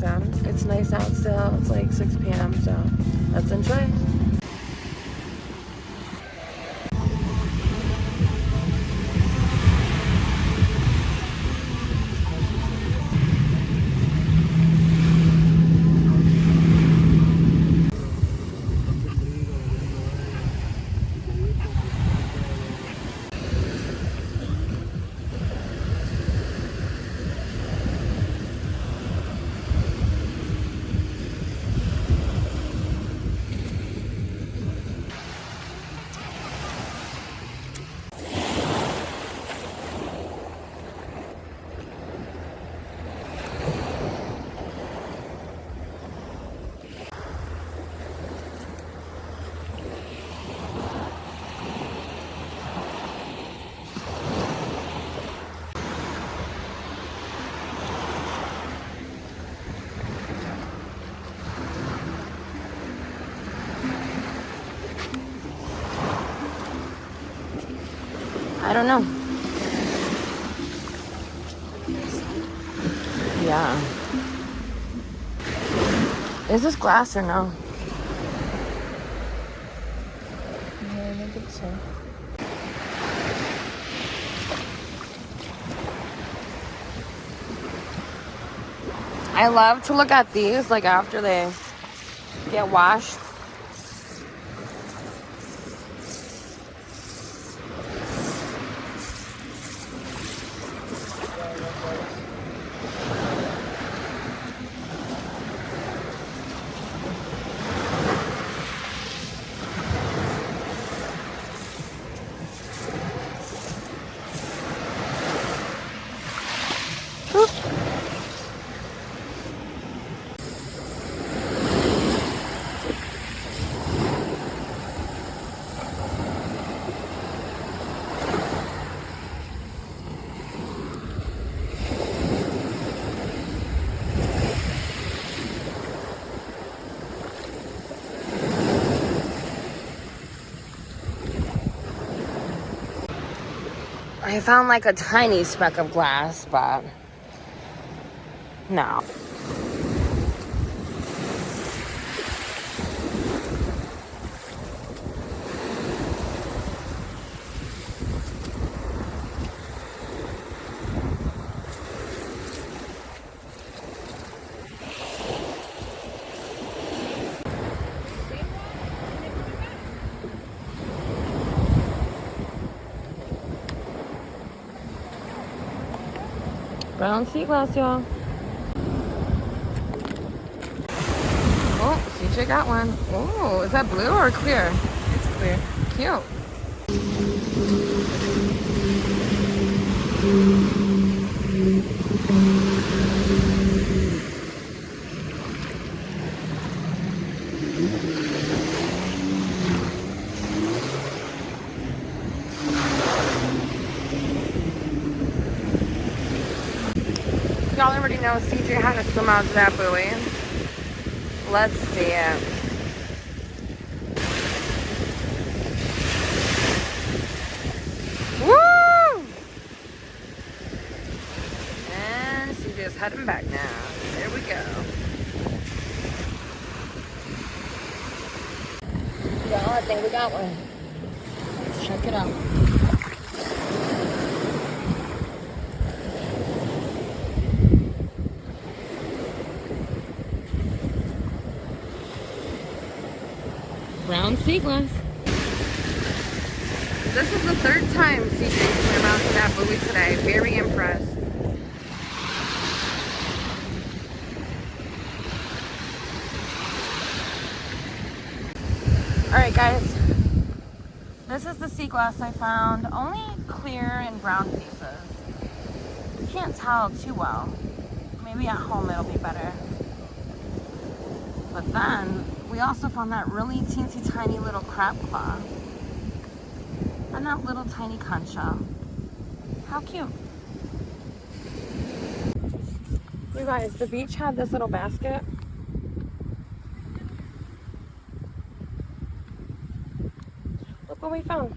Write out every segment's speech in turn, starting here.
them. It's nice out still. It's like 6 p.m. so let's enjoy. I don't know. Yeah. Is this glass or no? Yeah, I don't think so. I love to look at these like after they get washed. I found like a tiny speck of glass, but no. Brown sea glass, y'all. Oh, CJ got one. Oh, is that blue or clear? It's clear. Cute. Y'all already know CJ had to swim out to that buoy. Let's see it. Woo! And CJ's heading back now. There we go. Y'all, I think we got one. Let's check it out. Brown sea glass. This is the third time CJ swam out to that buoy today. Very impressed. Alright guys, this is the sea glass I found. Only clear and brown pieces. You can't tell too well. Maybe at home it'll be better. But then, we also found that really teensy tiny little crab claw. And that little tiny conch shell. How cute. You guys, the beach had this little basket. Look what we found.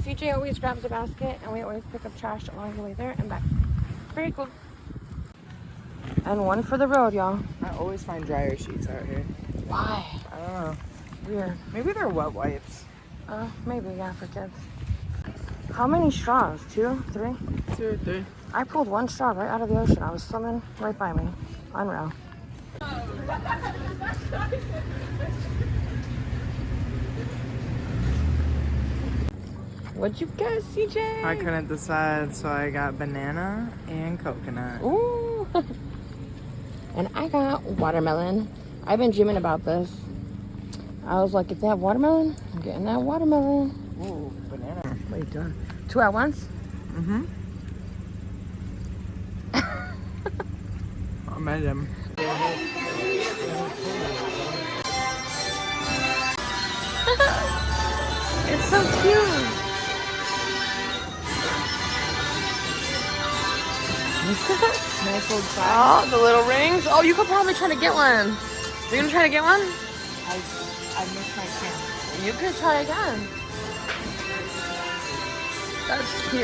CJ always grabs a basket and we always pick up trash along the way there and back. Very cool. And one for the road, y'all. I always find dryer sheets out here. Why? I don't know. Weird. Maybe they're wet wipes. Maybe, yeah, for kids. How many straws? 2, 3? 2 or 3. I pulled one straw right out of the ocean. I was swimming right by me. Unreal. What'd you get, CJ? I couldn't decide, so I got banana and coconut. Ooh. And I got watermelon. I've been dreaming about this. I was like, if they have watermelon, I'm getting that watermelon. Ooh, banana. What are you doing? 2 at once? Mm-hmm. I made them. It's so cute. Nice little size. Oh, the little rings. Oh, you could probably try to get one. You're gonna try to get one? I missed my chance. You could try again. That's cute.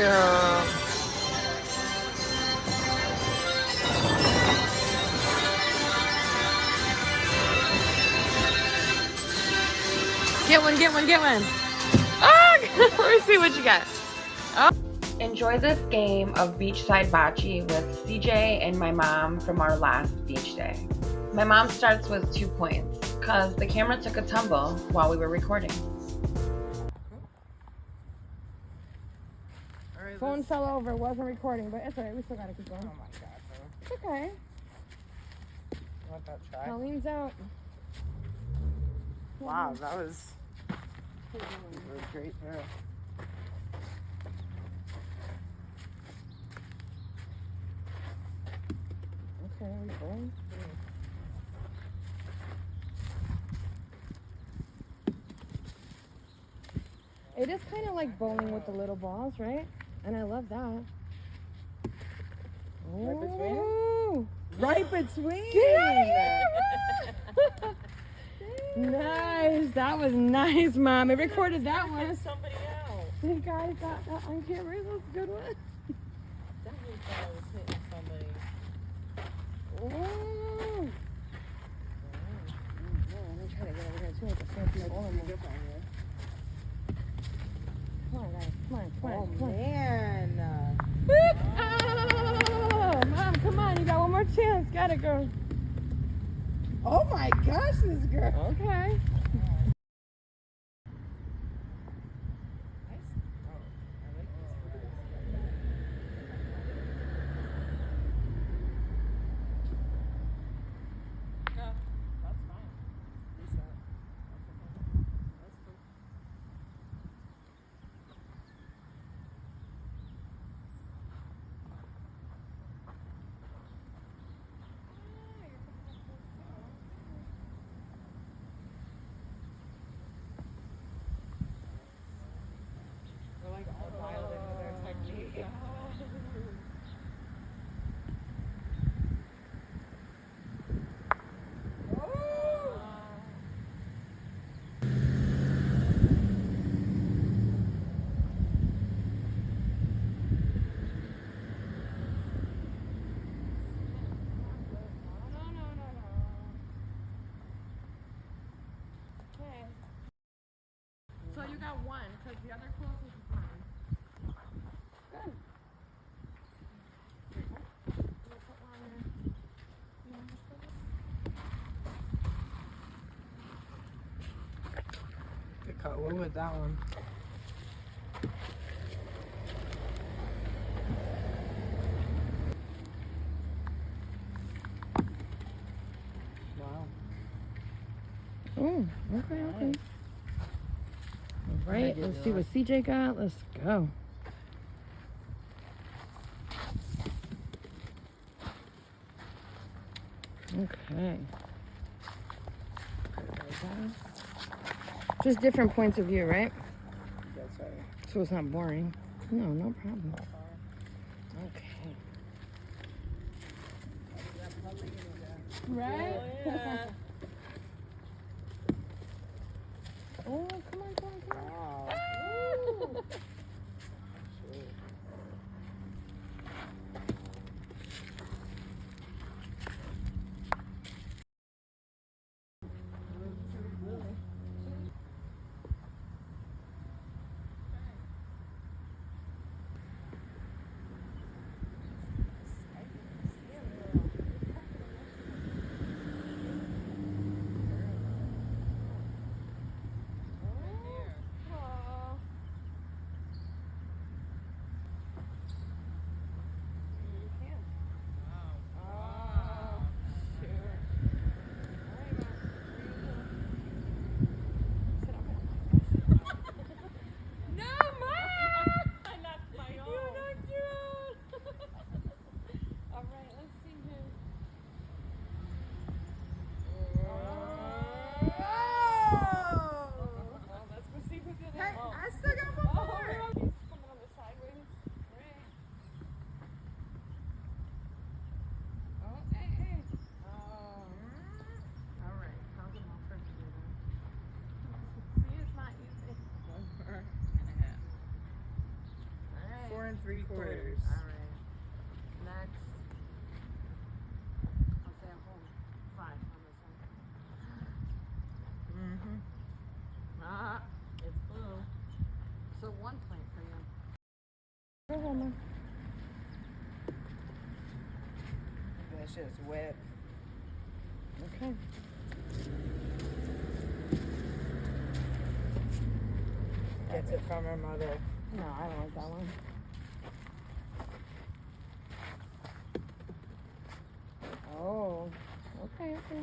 Get one, get one, get one. Oh, let me see what you got. Oh. Enjoy this game of beachside bocce with CJ and my mom from our last beach day. My mom starts with 2 points because the camera took a tumble while we were recording. Alright, Phone fell over, wasn't recording, but it's alright, we still gotta keep going. oh my god, bro. It's okay. You want that try? Colleen's out. Wow, that was a great throw. Okay, we going? It is kind of like bowling with the little balls, right? And I love that. Right between? Ooh. Right between! Get out of here! Nice. That was nice, Mom. I recorded that one. Somebody else. You guys got that on camera. That's a good one. Definitely thought I was hitting somebody. Ooh. Let me try to get over here too with the fancy bowling ball. Come on, guys. Come on, come on, come on. Man. Oh, Mom, come on. You got one more chance. Got it, girl. Oh my gosh, this girl. Okay. So you got one, because the other closest is mine. Good. Good cut. What with that one? Wow. Oh, okay, okay. All right, let's see what CJ got. Let's go. Okay. Just different points of view, right? That's right. So it's not boring. No, no problem. Okay. Right? Oh, yeah. Oh, come on, come on, come on. Wow. Ah! 3/4. All right. Next. I'll say a whole 5 on this one. Mm-hmm. Ah, It's blue. so 1 point for you. Go home. That's just wet. Okay. Gets it from her mother. No, I don't like that one. Oh. Okay, okay.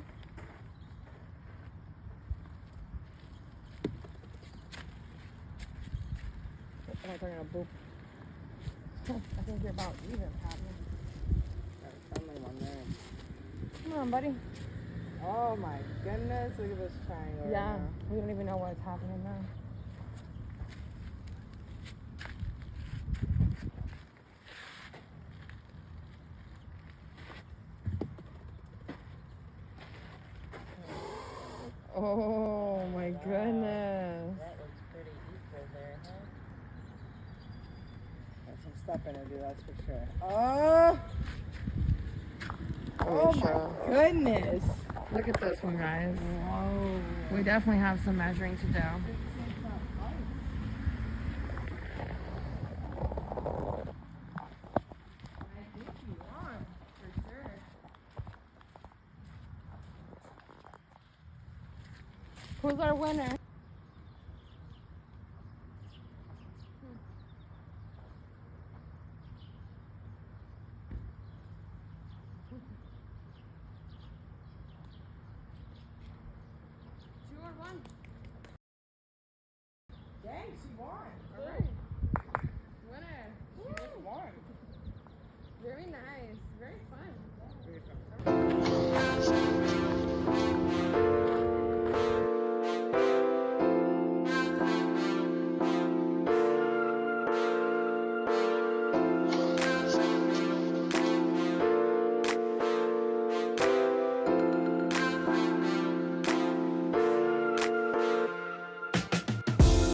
I thought they're gonna boop. I think you're about even, Patty. Got a friendly one there. Come on, buddy. Oh my goodness, look at this triangle. Yeah, Right now. we don't even know what's happening now. Oh my goodness. That looks pretty equal there, huh? Got some stepping to do, that's for sure. Oh! Oh my goodness! Look at this one, guys. Whoa. We definitely have some measuring to do. Who's our winner? Two or one?